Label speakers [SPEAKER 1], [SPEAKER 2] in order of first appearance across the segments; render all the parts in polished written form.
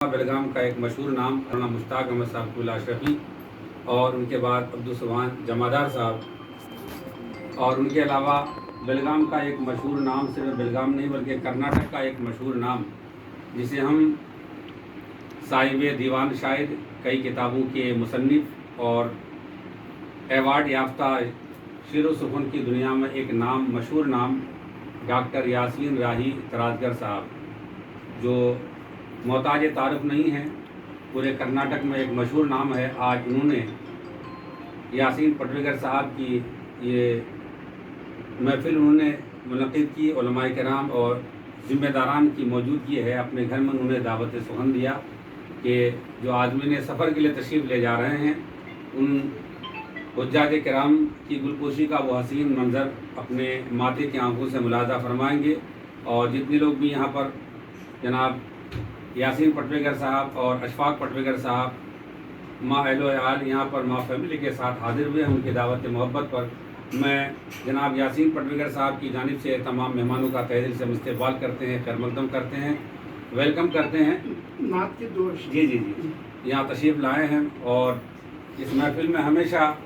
[SPEAKER 1] बेलगाम का एक मशहूर नाम मौलाना मुश्ताक अहमद साहब अशरफी और उनके बाद अब्दुल जमादार साहब और उनके अलावा बेलगाम का एक मशहूर नाम सिर्फ बेलगाम नहीं बल्कि कर्नाटक का एक मशहूर नाम जिसे हम साहिब दीवान शायद कई किताबों के मुसन्निफ और एवार्ड याफ्ता शेर सुखन की दुनिया में एक नाम मशहूर नाम डॉक्टर यासीन राही तराजगर साहब जो मोहताज तारुफ नहीं है, पूरे कर्नाटक में एक मशहूर नाम है। आज उन्होंने यासीन पटवेगर साहब की ये महफिल उन्होंने मुनक़िद की, उलमाए किराम और ज़िम्मेदारान की मौजूदगी है। अपने घर में उन्होंने दावत सुखन दिया कि जो आज़मीन सफ़र के लिए तशरीफ़ ले जा रहे हैं उन हुज्जाज किराम की गुलपोशी का वो हसीन मंज़र अपने माथे की आंखों से मुलाज़ा फरमाएंगे। और जितने लोग भी यहाँ पर जनाब यासीन पटवेगर साहब और अशफाक पटवेगर साहब माँ अहलो आल यहाँ पर माँ फैमिली के साथ हाजिर हुए हैं, उनकी दावत मोहब्बत पर मैं जनाब यासीन पटवेगर साहब की जानिब से तमाम मेहमानों का तहे दिल से इस्तकबाल करते हैं, खैर मकदम करते हैं, वेलकम करते हैं। नात के दो जी जी जी यहाँ तशरीफ़ लाए हैं और इस महफिल में हमेशा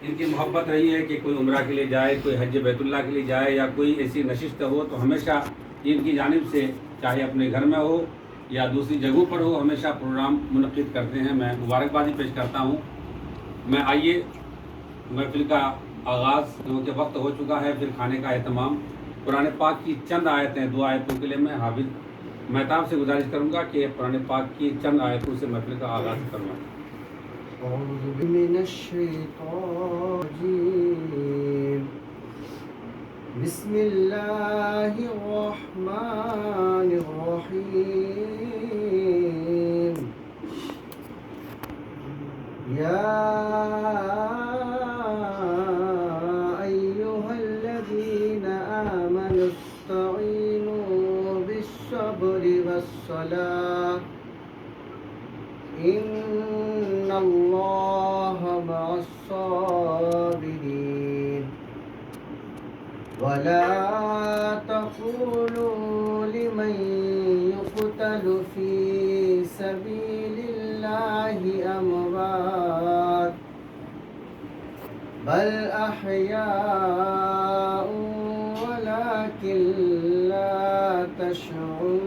[SPEAKER 1] इनकी मोहब्बत रही है कि कोई उम्रा के लिए जाए, कोई हज बैतुल्लाह के लिए जाए या कोई ऐसी नशिस्त हो तो हमेशा इनकी जानिब से चाहे अपने घर में हो या दूसरी जगहों पर हो हमेशा प्रोग्राम मुनक़िद करते हैं। मैं मुबारकबादी पेश करता हूँ। मैं आइए महफिल का आगाज़ क्योंकि वक्त हो चुका है, फिर खाने का एहतमाम। कुरान पाक की चंद आयतें, 2 आयतों के लिए मैं हाफिज़ मेहताब से गुजारिश करूँगा कि कुरान पाक की चंद आयतों से महफिल का आगाज़ करवाएँ।
[SPEAKER 2] बिस्मिल्लाहिर्रहमानिर्रहीम या अय्युहल्लज़ीना आमनु इस्तईनु बिस्सब्रि वस्सलाह इन्नल्लाहा मअस्साबिरीन वला तक़ूलू लिमन युक़तलु फ़ी सबीलिल्लाहि अमवात बल अहयाउन वलाकिन ला तशऊरून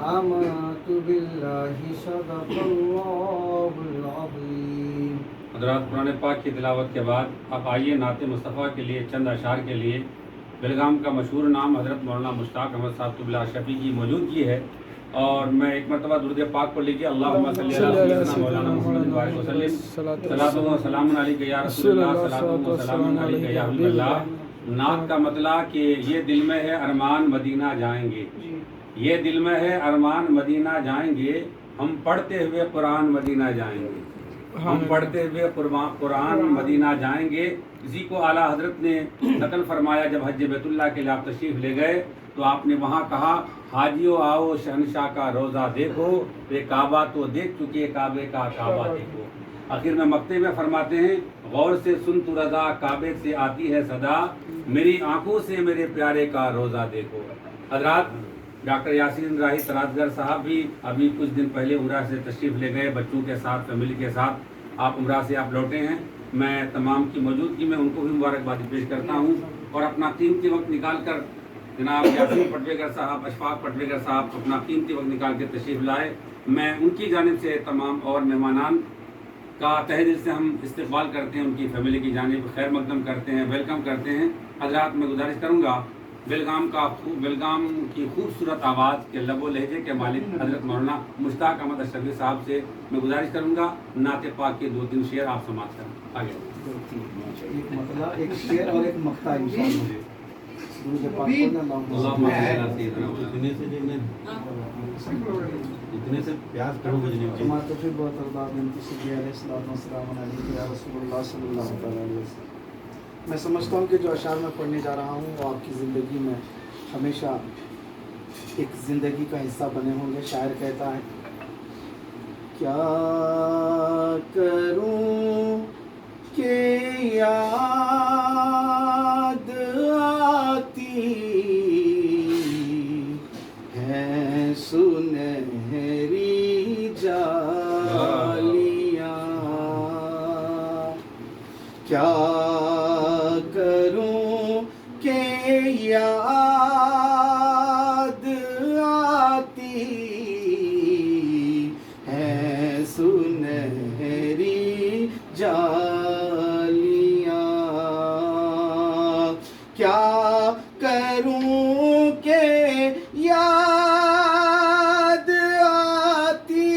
[SPEAKER 2] आमन्तु बिल्लाहि सदक़ल्लाहुल अज़ीम।
[SPEAKER 1] हज़रात, कुरान पाक की तिलावत के बाद अब आइए नाते मुस्तफ़ा के लिए चंद अशार के लिए बेलगाम का मशहूर नाम हज़रत मौलाना मुश्ताक अहमद साहब अशरफी की मौजूदगी है और मैं एक मरतबा दुरूद पाक पढ़ लीजिए। अल्लाहुम्मा सल्ली अला सय्यिदना मौलाना मुहम्मद बारिक वसल्लम सलातु व सलामुन अलैका या रसूलल्लाह सलातु व सलामुन अलैका या हबीबल्लाह। नात का मतलब कि ये दिल में है अरमान मदीना जाएंगे, ये दिल में है अरमान मदीना जाएंगे, हम पढ़ते हुए कुरान मदीना जाएंगे, हम पढ़ते हुए कुरान मदीना जाएंगे। इसी को आला हजरत ने नकल फरमाया, जब हज बैतुल्लाह के लिए आप तशरीफ़ ले गए तो आपने वहाँ कहा, हाजियों आओ शहनशाह का रोज़ा देखो, वे काबा तो देख चुके, काबे का काबा देखो। आखिर में मक्ते में फरमाते हैं, गौर से सुन तू रज़ा, काबे से आती है सदा, मेरी आंखों से मेरे प्यारे का रोज़ा देखो। हज़रात, डॉक्टर यासीन राही तराजगर साहब भी अभी कुछ दिन पहले उम्रा से तशरीफ़ ले गए, बच्चों के साथ, फैमिली के साथ। आप उम्रा से आप लौटे हैं। मैं तमाम की मौजूदगी में उनको भी मुबारकबादी पेश करता हूँ और अपना कीमती वक्त निकाल कर जनाब यासीन पटवेगर साहब, अशफाक पटवेगर साहब अपना कीमती वक्त निकाल के तशरीफ़ लाए। मैं उनकी जानिब से तमाम और मेहमानान का तहे दिल से हम इस्तकबाल करते हैं, उनकी फैमिली की जानिब खैर मकदम करते हैं, वेलकम करते हैं। हज़रात, मैं गुजारिश करूँगा बेलगाम की खूबसूरत आवाज़ के लबो लहजे के मालिक हज़रत मौलाना मुश्ताक अहमद अशरफी साहब से मैं गुजारिश करूँगा नाते पाक के 2-3 शेर आप समाप्त करें। आगे
[SPEAKER 2] एक शेर और एक मक्ता इंशाअल्लाह।
[SPEAKER 3] इतने से प्यास करोगे
[SPEAKER 2] मैं समझता हूँ कि जो अशार में पढ़ने जा रहा हूँ वो आपकी ज़िंदगी में हमेशा एक ज़िंदगी का हिस्सा बने होंगे। शायर कहता है, क्या करूँ कि याद आती है सुनहरी जालियां, क्या करूं के याद आती है सुनहरी जालियां, क्या करूं के याद आती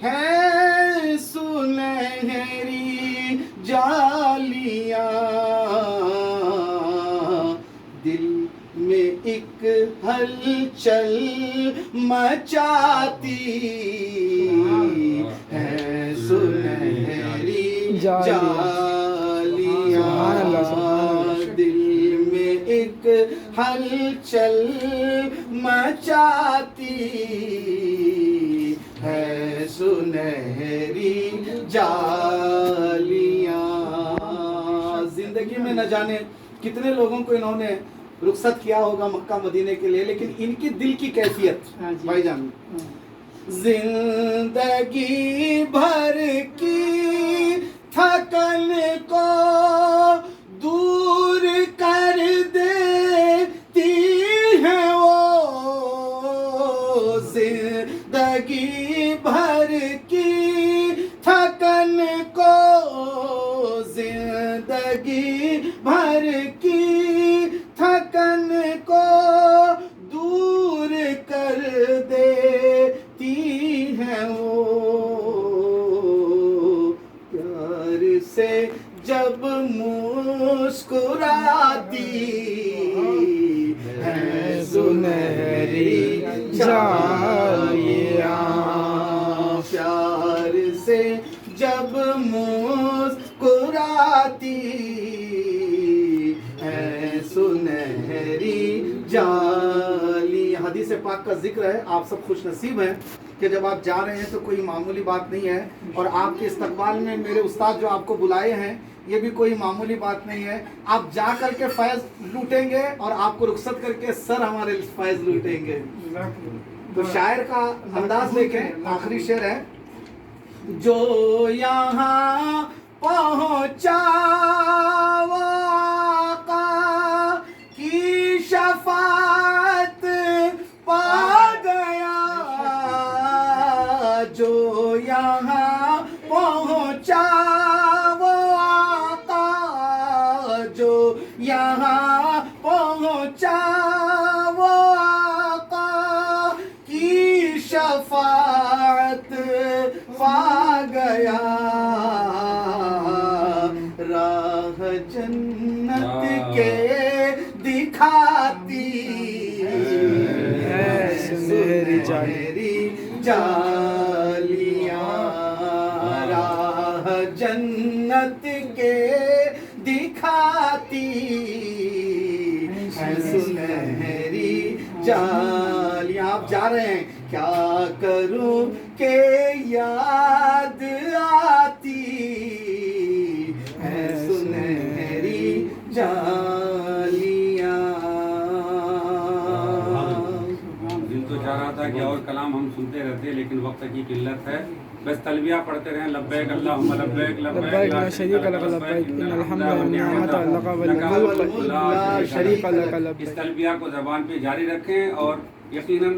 [SPEAKER 2] है सुनहरी जालियां, दिल में एक हलचल मचाती है सुनहरी जालियां, दिल में एक हलचल मचाती है सुनहरी जालियां। जिंदगी में न जाने कितने लोगों को इन्होंने रुखसत किया होगा मक्का मदीने के लिए, लेकिन इनकी दिल की कैफियत भाईजान, जिंदगी भर की थकन को दूर कर देती है वो, जिंदगी भर की थकन को, जिंदगी भर की थकन को दूर कर देती है वो, प्यार से जब मुस्कुराती है सुनहरी जालियां, प्यार से जब मुस्कुराती है सुनहरी जाली। हदीस पाक का जिक्र है, आप सब खुश नसीब हैं कि जब आप जा रहे हैं तो कोई मामूली बात नहीं है, और आपके इस्तकबाल में मेरे उस्ताद जो आपको बुलाए हैं ये भी कोई मामूली बात नहीं है। आप जा करके फैज़ लूटेंगे और आपको रुखसत करके सर हमारे फैज़ लूटेंगे। तो शायर का अंदाज देखें, आखिरी शेर है, जो यहाँ पहुँचा वो आका की शफाअत पा गया, जो यहाँ पहुँचा वो आका, जो यहाँ पहुँचा वो आका की शफाअत पा गया, राह जन्नत के दिखाती है सुनहरी जालियां, राह जन्नत के दिखाती है सुनहरी जालियां। आप जा रहे हैं, क्या करूं के याद आती है सुनहरी जालियां।
[SPEAKER 1] दिल तो चाह रहा था कि और कलाम हम सुनते रहते, लेकिन वक्त की किल्लत है, बस तलबिया पढ़ते रहें, लब्बैक अल्लाहुम्मा लब्बैक लब्बैक ला शरीका लक लब्बैक इन्नल हम्दा व निअमत लक वल मुल्क ला शरीका लक लब्बैक। इस तलबिया को ज़बान पे जारी रखें, और यकीनन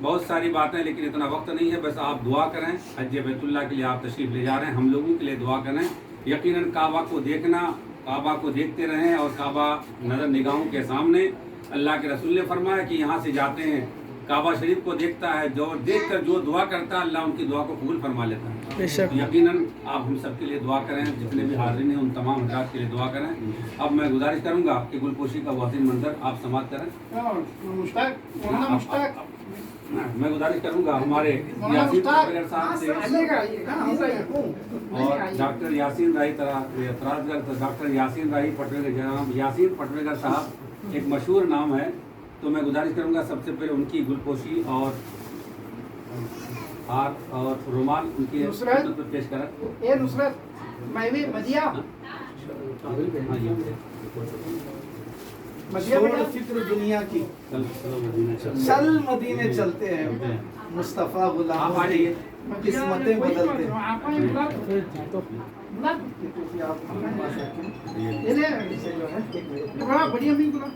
[SPEAKER 1] बहुत सारी बातें, लेकिन इतना वक्त नहीं है, बस आप दुआ करें। हज बैतुल्लाह के लिए आप तशरीफ़ ले जा रहे हैं, हम लोगों के लिए दुआ करें। यकीनन काबा को देखना, काबा को देखते रहें, और काबा नज़र निगाहों के सामने। अल्लाह के रसूल ने फरमाया कि यहाँ से जाते हैं काबा शरीफ को देखता है, जो देख कर जो दुआ करता है अल्लाह उनकी दुआ को कबूल फरमा लेता है। यकीनन आप हम सब के लिए दुआ करें, जितने भी हाज़िरीन हैं उन तमाम हज़रात के लिए दुआ करें। अब मैं गुजारिश करूँगा कि गुलपोशी का वाज़िन मंजर आप समाप्त करें। मैं गुजारिश करूँगा हमारे यासीन पटवेगर साहब से और डॉक्टर यासीन राही डॉक्टर यासीन राही पटवेगर, जनाब यासीन पटवेगर साहब एक मशहूर नाम है, तो मैं गुजारिश करूँगा सबसे पहले उनकी गुलपोशी और हार और रुमाल उनकी पेश करें।
[SPEAKER 3] ये नुसरत मैं भी मजिया
[SPEAKER 2] छोड़ फिक्र दुनिया की चल मदीने चलते हैं मुस्तफ़ा गुलाम
[SPEAKER 1] आप आ जाइए।
[SPEAKER 2] किस्मतें बदलते हैं
[SPEAKER 3] آپ آئیں بلا
[SPEAKER 2] आप
[SPEAKER 3] یہ لے بڑا بڑھیا نہیں بلا